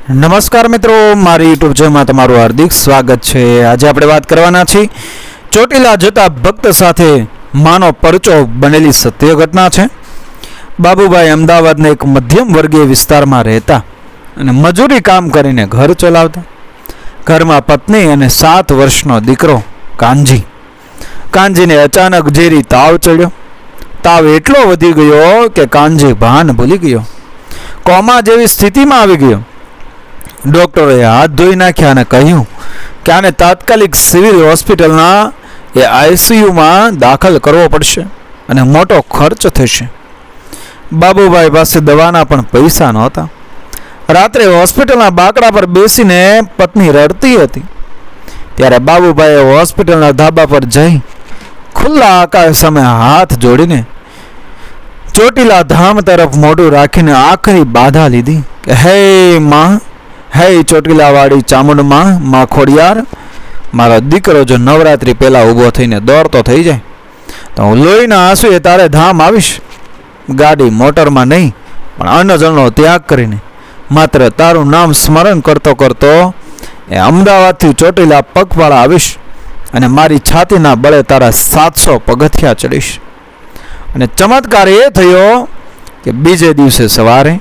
નમસ્કાર મિત્રો, મારી યુટ્યુબ ચેનલમાં તમારું હાર્દિક સ્વાગત છે। આજે આપણે વાત કરવાના છીએ ચોટીલા જતા ભક્ત સાથે માનો પરચો બનેલી સત્ય ઘટના છે। બાબુભાઈ અમદાવાદના એક મધ્યમ વર્ગીય વિસ્તારમાં રહેતા અને મજૂરી કામ કરીને ઘર ચલાવતા। ઘરમાં પત્ની અને 7 વર્ષનો દીકરો કાનજીને અચાનક ઝેરી તાવ ચડ્યો। તાવ એટલો વધી ગયો કે કાનજી ભાન ભૂલી ગયો, કોમા જેવી સ્થિતિમાં આવી ગયો। ડોક્ટરોએ હાથ ધોઈ નાખ્યા અને કહ્યું કે આને તાત્કાલિક સિવિલ હોસ્પિટલના આઈસીયુમાં દાખલ કરવો પડશે અને મોટો ખર્ચ થશે। બાબુભાઈ પાસે દવાના પણ પૈસા નહોતા। રાત્રે હોસ્પિટલના બાકડા પર બેસીને પત્ની રડતી હતી ત્યારે બાબુભાઈએ હોસ્પિટલના ધાબા પર જઈ ખુલ્લા આકાશ સામે હાથ જોડીને ચોટીલા ધામ તરફ મોઢું રાખીને આખરી બાધા લીધી કે હે માં, હે ચોટીલાવાળી ચામુંડમાં, માં ખોડિયાર, મારો દીકરો જો નવરાત્રિ પહેલાં ઊભો થઈને દોડતો થઈ જાય તો હું લોહીના આંસુએ તારે ધામ આવીશ। ગાડી મોટરમાં નહીં પણ અન્નજળનો ત્યાગ કરીને માત્ર તારું નામ સ્મરણ કરતો કરતો એ અમદાવાદથી ચોટીલા પગપાળા આવીશ અને મારી છાતીના બળે તારા 700 પગથિયા ચડીશ। અને ચમત્કાર એ થયો કે બીજે દિવસે સવારે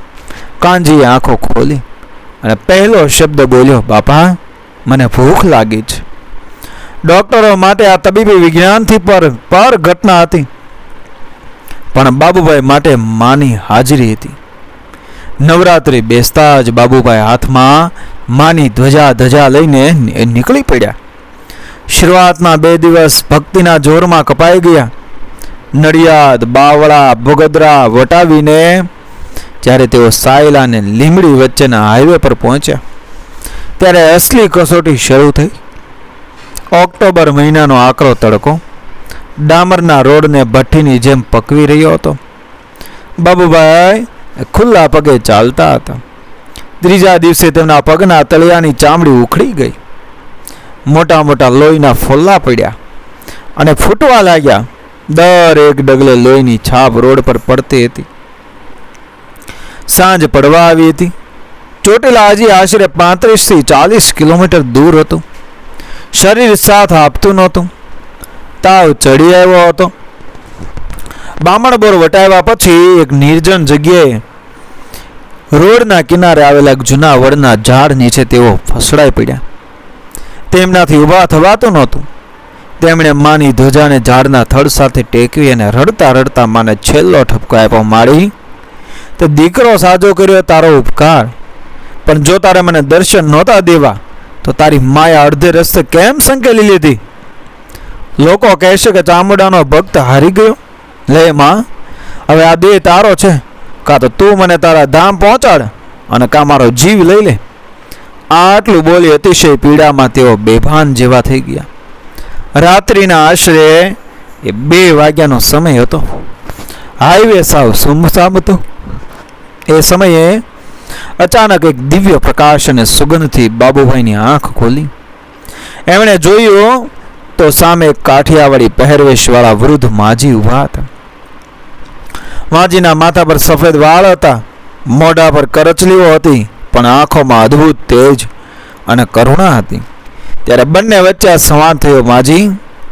કાનજીએ આંખો ખોલી અને પહેલો શબ્દ બોલ્યો, બાપા મને ભૂખ લાગી છે। ડોક્ટરો માટે આ તબીબી વિજ્ઞાનથી પર ઘટના હતી પણ બાબુભાઈ માટે માની હાજરી હતી। નવરાત્રિ બેસતા જ બાબુભાઈ હાથમાં માની ધ્વજા લઈને નીકળી પડ્યા। શરૂઆતના 2 દિવસ ભક્તિના જોરમાં કપાઈ ગયા। નડિયાદ, બાવળા, ભોગદરા વટાવીને જ્યારે તેઓ સાયલા અને લીમડી વચ્ચેના હાઈવે પર પહોંચ્યા ત્યારે અસલી કસોટી શરૂ થઈ। ઓક્ટોબર મહિનાનો આકરો તડકો ડામરના રોડને ભઠ્ઠીની જેમ પકવી રહ્યો હતો। બાબુભાઈ ખુલ્લા પગે ચાલતા હતા। ત્રીજા દિવસે તેમના પગના તળિયાની ચામડી ઉખડી ગઈ, મોટા મોટા લોહીના ફોલ્લા પડ્યા અને ફૂટવા લાગ્યા। દરેક ડગલે લોહીની છાપ રોડ પર પડતી હતી। સાંજ પડવા આવી હતી। ચોટીલા હજી આશરે 35 થી 40 કિલોમીટર દૂર હતું। શરીર સાથ આપતું નહોતું। તાવ ચડી આવ્યો હતો। બામણબોર વટાવ્યા પછી એક નિર્જન જગ્યાએ રોડના કિનારે આવેલા એક જૂના વડના ઝાડ નીચે તેઓ ફસડાઈ પડ્યા। તેમનાથી ઊભા થવાતું નહોતું। તેમણે માની ધ્વજાને ઝાડના થડ સાથે ટેકવી અને રડતા રડતા માને છેલ્લો ઠપકો આપ્યો, માળી તે દીકરો સાજો કર્યો તારો ઉપકાર, પણ જો તારે મને દર્શન નહોતા દેવા તો તારી માયા અડધે રસ્તે કેમ સંકેલી લીધી? લોકો કહેશે કે ચામુંડાનો ભક્ત હારી ગયો। લે માં, હવે આ 2 તારો છે, કાં તો તું મને તારા ધામ પહોંચાડ અને કાં મારો જીવ લઈ લે। આટલું બોલી અતિશય પીડામાં તેઓ બેભાન જેવા થઈ ગયા। રાત્રિના આશરે 2 વાગ્યાનો સમય હતો। હાઈવે સાવ સુમસામ હતો। એ સમયે અચાનક એક દિવ્ય પ્રકાશ અને સુગંધથી બાબુભાઈની આંખ ખોલી। એમણે જોયું તો સામે એક કાઠિયાવાડી પહેરવેશવાળા વૃદ્ધ માજી ઊભા હતા। માજીના માથા પર સફેદ વાળ હતા, મોઢા પર કરચલીઓ હતી, પણ આંખોમાં અદ્ભુત તેજ અને કરુણા હતી। ત્યારે બંને વચ્ચે સંવાદ થયો। માજી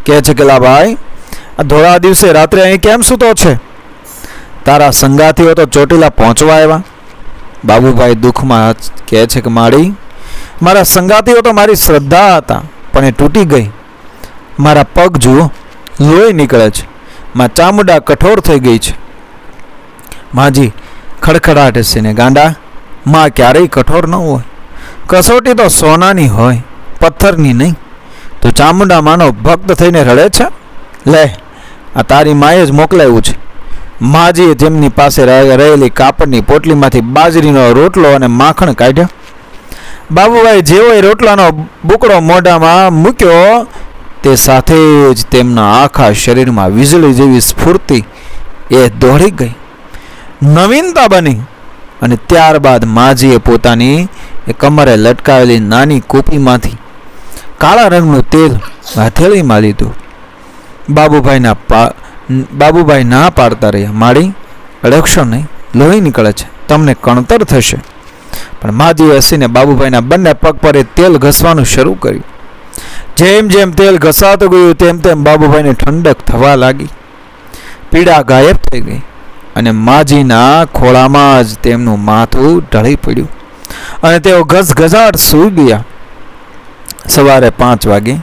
કહે છે કે લાભાઈ, આ ધોળા દિવસે રાત્રે અહીં કેમ સૂતો છે? તારા સંગાથીઓ તો ચોટીલા પહોંચવા આવ્યા। બાબુભાઈ દુઃખમાં કહે છે કે માળી, મારા સંગાથીઓ તો મારી શ્રદ્ધા હતા પણ એ તૂટી ગઈ। મારા પગ જુઓ, લોહી નીકળે છે। માં ચામુંડા કઠોર થઈ ગઈ છે। માજી ખડખડાટ છે ને ગાંડા, માં ક્યારેય કઠોર ન હોય। કસોટી તો સોનાની હોય, પથ્થરની નહીં। તો ચામુંડા માનો ભક્ત થઈને રડે છે? લે, આ તારી માએ જ મોકલાવ્યું છે। માજીએ તેમની પાસે રહેલી કાપડની પોટલીમાંથી બાજરીનો રોટલો અને માખણ કાઢ્યા। બાબુભાઈ જેવો એ રોટલાનો બુકડો મોઢામાં મૂક્યો તે સાથે જ તેમના આખા શરીરમાં વીજળી જેવી સ્ફૂર્તિ એ દોડી ગઈ, નવીનતા બની। અને ત્યારબાદ માજીએ પોતાની એ કમરે લટકાવેલી નાની કૂપીમાંથી કાળા રંગનું તેલ હથેળીમાં લીધું। બાબુભાઈ ના પાડતા રહ્યા, માળી અડકશો નહીં, લોહી નીકળે છે, તમને કણતર થશે। પણ માજી હસીને બાબુભાઈના બંને પગ પર એ તેલ ઘસવાનું શરૂ કર્યું. જેમ જેમ તેલ ઘસાતું ગયું તેમ તેમ બાબુભાઈને ઠંડક થવા લાગી. પીડા ગાયબ થઈ ગઈ અને માજીના ખોળામાં જ તેમનું માથું ઢળી પડ્યું અને તેઓ ઘસઘસાટ સૂઈ ગયા. સવારે 5 વાગે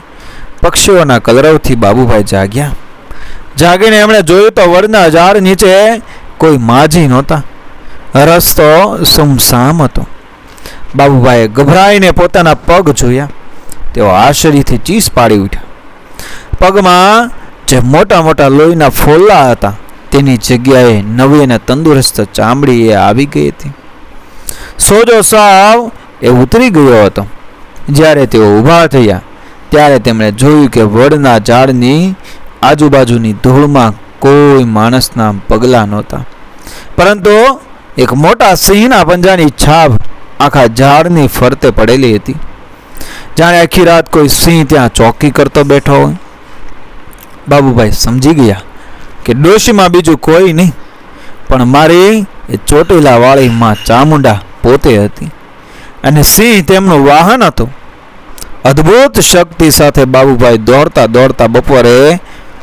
પક્ષીઓના કલરવથી બાબુભાઈ જાગ્યા. જાગીને એમણે જોયું તો વડના ઝાડ નીચે કોઈ માજી નહોતા. રસ્તો સુમસામ હતો. બાબુભાઈએ ગભરાઈને પોતાના પગ જોયા. તેઓ આશ્ચર્યથી ચીસ પાડી ઉઠ્યા. પગમાં જે મોટા મોટા લોહીના ફોલ્લા હતા તેની જગ્યાએ નવી અને તંદુરસ્ત ચામડી એ આવી ગઈ હતી. સોજો સાવ એ ઉતરી ગયો હતો. જ્યારે તેઓ ઊભા થયા ત્યારે તેમણે જોયું કે વડના ઝાડની આજુબાજુની ધૂળમાં કોઈ માણસના પગલાં નહોતા, પરંતુ એક મોટા સિંહના પંજાની છાપ આખા ઝાડની ફરતે પડેલી હતી. જાણે આખી રાત કોઈ સિંહ ત્યાં ચોકી કરતો બેઠો હોય. બાબુભાઈ સમજી ગયા કે ડોશીમાં બીજું કોઈ નહીં પણ મારી એ ચોટીલા વાળી માં ચામુંડા પોતે હતી અને સિંહ તેમનું વાહન હતું. અદ્ભુત શક્તિ સાથે બાબુભાઈ દોડતા દોડતા બપોરે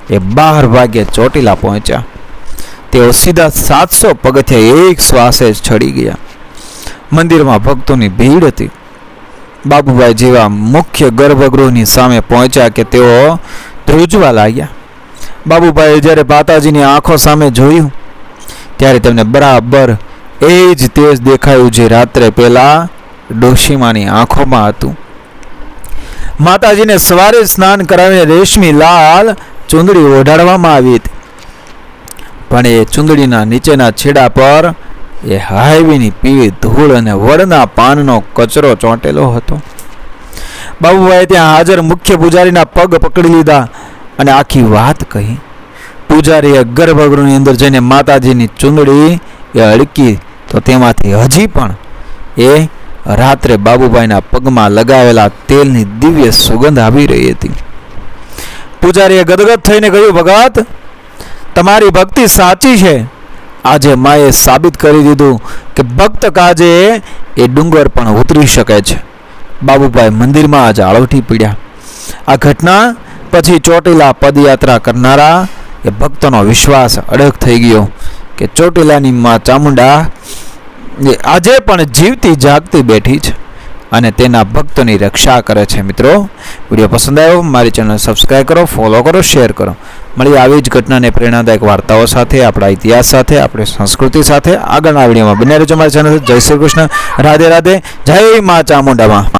એ 12 વાગ્યે ચોટીલા પહોંચ્યા. તેઓ સીધા 700 પગથિયા એક શ્વાસે ચડી ગયા. મંદિરમાં ભક્તોની ભીડ હતી. બાબુભાઈ જેવા મુખ્ય ગર્ભગૃહની સામે પહોંચ્યા કે તેઓ ધ્રુજવા લાગ્યા. બાબુભાઈએ જ્યારે માતાજીની આંખો સામે જોયું ત્યારે તેમને બરાબર એ જ તેજ દેખાયું જે રાત્રે પહેલા ડોશીમાની આંખોમાં હતું. માતાજીને સવારે સ્નાન કરાવીને રેશમી લાલ ચુંદડી ઓઢાડવામાં આવી હતી, પણ એ ચુંદડીના નીચેના છેડા પર એ હાઈવીની પીળી ધૂળ અને વડના પાનનો કચરો ચોંટેલો હતો. બાબુભાઈ ત્યાં હાજર મુખ્ય પૂજારીના પગ પકડી લીધા અને આખી વાત કહી. પૂજારીએ ગર્ભગૃહની અંદર જઈને માતાજીની ચુંદડી એ અડકી તો તેમાંથી હજી પણ એ રાત્રે બાબુભાઈના પગમાં લગાવેલા તેલની દિવ્ય સુગંધ આવી રહી હતી. પૂજારીએ ગદગદ થઈને કહ્યું, ભગત, તમારી ભક્તિ સાચી છે. આજે માએ સાબિત કરી દીધું કે ભક્ત કાજે એ ડુંગર પણ ઉતરી શકે છે. બાબુભાઈ મંદિરમાં જ આળોટી પડ્યા. આ ઘટના પછી ચોટીલા પદયાત્રા કરનારા એ ભક્તોનો વિશ્વાસ અડગ થઈ ગયો કે ચોટીલાની માં ચામુંડા આજે પણ જીવતી જાગતી બેઠી છે અને તેના ભક્તોની રક્ષા કરે છે. મિત્રો, વિડીયો પસંદ આવ્યો મારી ચેનલ સબસ્ક્રાઈબ કરો, ફોલો કરો, શેર કરો. મળી આવી જ ઘટનાને પ્રેરણાદાયક વાર્તાઓ સાથે, આપણા ઇતિહાસ સાથે, આપણી સંસ્કૃતિ સાથે આગળના વિડીયોમાં બન્યા રહેજો મારી ચેનલ. જય શ્રી કૃષ્ણ, રાધે રાધે, જય મા ચામુંડામાં.